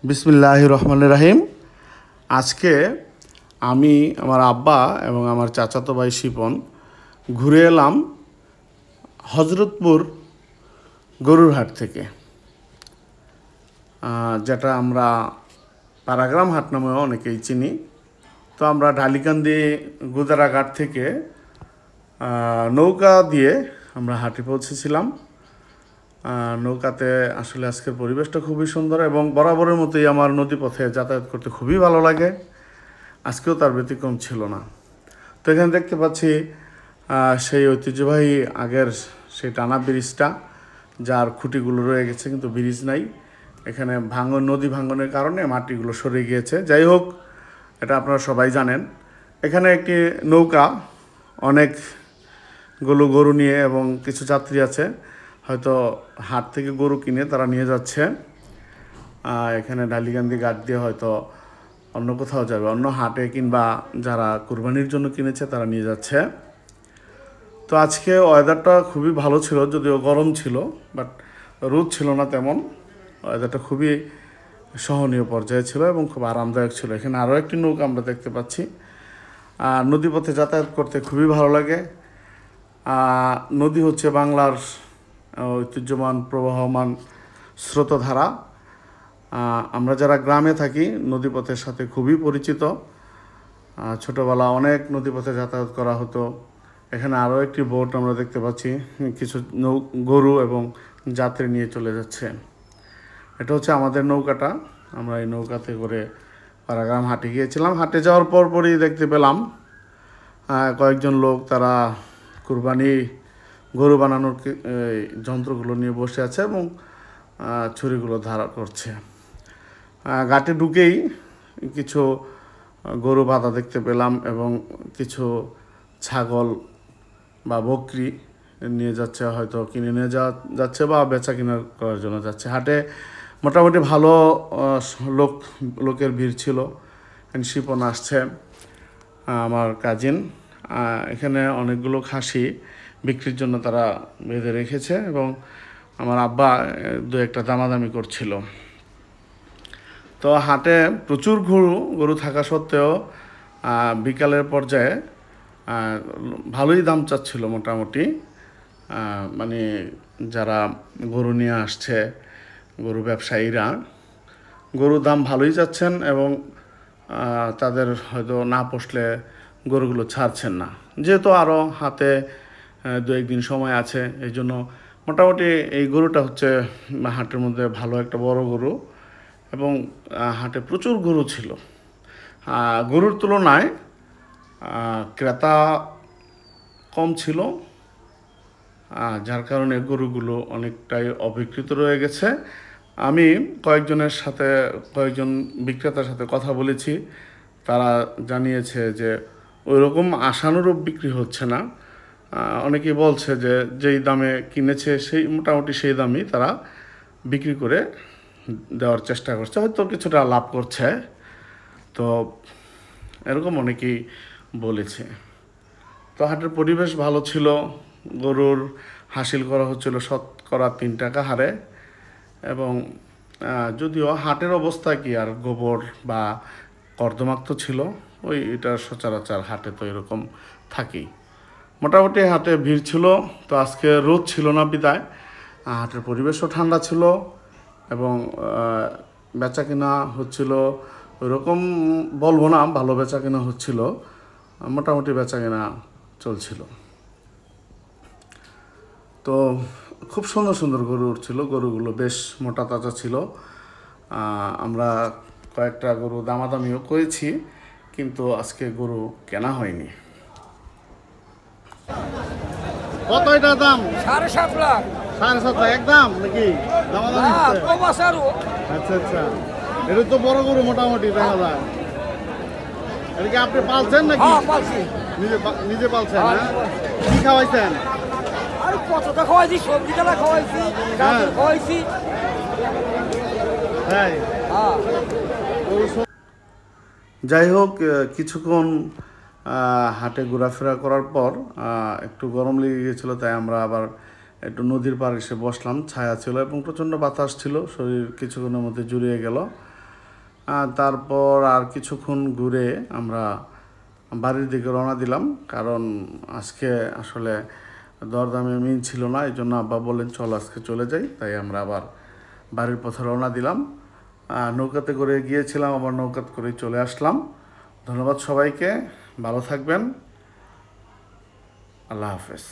বিসমিল্লাহির রহমানির রহিম। আজকে আমি আমার আব্বা এবং আমার চাচাতো ভাই শিপন ঘুরে এলাম হজরতপুর গরুর হাট থেকে, যেটা আমরা পারাগ্রাম হাট নামেও অনেকেই চিনি। তো আমরা ঢালিকান্দি গুদারাঘাট থেকে নৌকা দিয়ে আমরা হাটে পৌঁছেছিলাম। নৌকাতে আসলে আজকের পরিবেশটা খুবই সুন্দর এবং বরাবরের মতোই আমার নদীপথে যাতায়াত করতে খুবই ভালো লাগে। আজকেও তার ব্যতিক্রম ছিল না। তো এখানে দেখতে পাচ্ছি সেই ঐতিহ্যবাহী আগের সেই টানা ব্রিজটা, যার খুঁটিগুলো রয়ে গেছে কিন্তু ব্রিজ নাই। এখানে নদী ভাঙনের কারণে মাটিগুলো সরে গিয়েছে। যাই হোক, এটা আপনারা সবাই জানেন। এখানে একটি নৌকা অনেকগুলো গরু নিয়ে এবং কিছু যাত্রী আছে, হয়তো হাট থেকে গরু কিনে তারা নিয়ে যাচ্ছে। এখানে ঢালিকান্দি ঘাট দিয়ে হয়তো অন্য কোথাও যাবে, অন্য হাটে, কিংবা যারা কুরবানির জন্য কিনেছে তারা নিয়ে যাচ্ছে। তো আজকে ওয়েদারটা খুবই ভালো ছিল, যদিও গরম ছিল, বাট রোদ ছিল না তেমন। ওয়েদারটা খুবই সহনীয় পর্যায়ে ছিল এবং খুব আরামদায়ক ছিল। এখানে আরও একটি নৌকা আমরা দেখতে পাচ্ছি। নদীপথে যাতায়াত করতে খুবই ভালো লাগে। নদী হচ্ছে বাংলার ঐতিহ্যমান প্রবাহমান স্রোতধারা। আমরা যারা গ্রামে থাকি নদীপথের সাথে খুবই পরিচিত। ছোটোবেলা অনেক নদীপথে যাতায়াত করা হতো। এখানে আরও একটি বোট আমরা দেখতে পাচ্ছি, কিছু গরু এবং যাত্রী নিয়ে চলে যাচ্ছে। এটা হচ্ছে আমাদের নৌকাটা। আমরা এই নৌকাতে করে পারাগ্রাম হাটে গিয়েছিলাম। হাটে যাওয়ার পরই দেখতে পেলাম কয়েকজন লোক, তারা কুরবানি গরু বানানোর যন্ত্রগুলো নিয়ে বসে আছে এবং ছুরিগুলো ধারা করছে। ঘাটে ঢুকেই কিছু গরু বাঁধা দেখতে পেলাম এবং কিছু ছাগল বা বকরি নিয়ে যাচ্ছে, হয়তো কিনে নিয়ে যাচ্ছে বা বেচা কিনা করার জন্য যাচ্ছে। হাটে মোটামুটি ভালো লোকের ভিড় ছিল। শিপন আসছে, আমার কাজিন। এখানে অনেকগুলো খাসি বিক্রির জন্য তারা বেঁধে রেখেছে এবং আমার আব্বা দু একটা দামাদামি করছিল। তো হাটে প্রচুর গরু থাকা সত্ত্বেও বিকালের পর্যায়ে ভালোই দাম চাচ্ছিল মোটামুটি। মানে যারা গরু নিয়ে আসছে, গরু ব্যবসায়ীরা গরুর দাম ভালোই চাচ্ছেন এবং তাদের হয়তো না পোষলে গরুগুলো ছাড়ছেন না। যেহেতু আরও হাতে দু একদিন সময় আছে, এই জন্য মোটামুটি এই গরুটা হচ্ছে হাটের মধ্যে ভালো একটা বড় গরু এবং হাটে প্রচুর গরু ছিল। গরুর তুলনায় ক্রেতা কম ছিল, যার কারণে গরুগুলো অনেকটাই অবিকৃত রয়ে গেছে। আমি কয়েকজন বিক্রেতার সাথে কথা বলেছি। তারা জানিয়েছে যে ওই রকম আশানুরূপ বিক্রি হচ্ছে না। অনেকেই বলছে যে যেই দামে কিনেছে মোটামুটি সেই দামই তারা বিক্রি করে দেওয়ার চেষ্টা করছে, হয়তো কিছুটা লাভ করছে। তো এরকম অনেকেই বলেছে। তো হাটের পরিবেশ ভালো ছিল। গরুর হাসিল করা হচ্ছিল শতকরা 3 টাকা হারে এবং যদিও হাটের অবস্থা কি আর, গোবর বা কর্দমাক্ত ছিল, এটা সচরাচর হাটে তো এরকম থাকেই। মোটামুটি হাটে ভিড় ছিল। তো আজকে রোদ ছিল না বিদায় হাটের পরিবেশও ঠান্ডা ছিল এবং বেচা কিনা হচ্ছিল ওইরকম বলবো না, ভালো বেচা কিনা হচ্ছিল, মোটামুটি বেচা কিনা চলছিল। তো খুব সুন্দর সুন্দর গরু উঠছিল, গরুগুলো বেশ মোটা তাজা ছিল। আমরা কয়েকটা গরু দামাদামিও করেছি, কিন্তু আজকে গরু কেনা হয়নি। কত এটা দাম? 7.5 লাখ। 7.5 লাখ একদম নাকি? আচ্ছা আচ্ছা, এটা তো বড় গরু মোটামুটি দেখা যায়। এটা কি আপনি পালছেন নাকি? নিজে পালছেন? কি খাওয়াইছেন? আর কতটা খাওয়াইছি, সবজি ডালা খাওয়াইছি, গাজর খাওয়াইছি। যাই হোক, কিছুক্ষণ হাটে ঘোরাফেরা করার পর একটু গরম লেগে গিয়েছিলো, তাই আমরা আবার একটু নদীর পাড়ে এসে বসলাম। ছায়া ছিল এবং প্রচণ্ড বাতাস ছিল, শরীর কিছুক্ষণের মধ্যে জুড়িয়ে গেল। তারপর আর কিছুক্ষণ ঘুরে আমরা বাড়ির দিকে রওনা দিলাম, কারণ আজকে আসলে দরদামে মিল ছিল না, এই জন্য আব্বা বললেন চল আজকে চলে যাই। তাই আমরা আবার বাড়ির পথে রওনা দিলাম। নৌকাতে করে গিয়েছিলাম, আবার নৌকাতে করে চলে আসলাম। ধন্যবাদ সবাইকে, ভালো থাকবেন, আল্লাহ হাফেজ।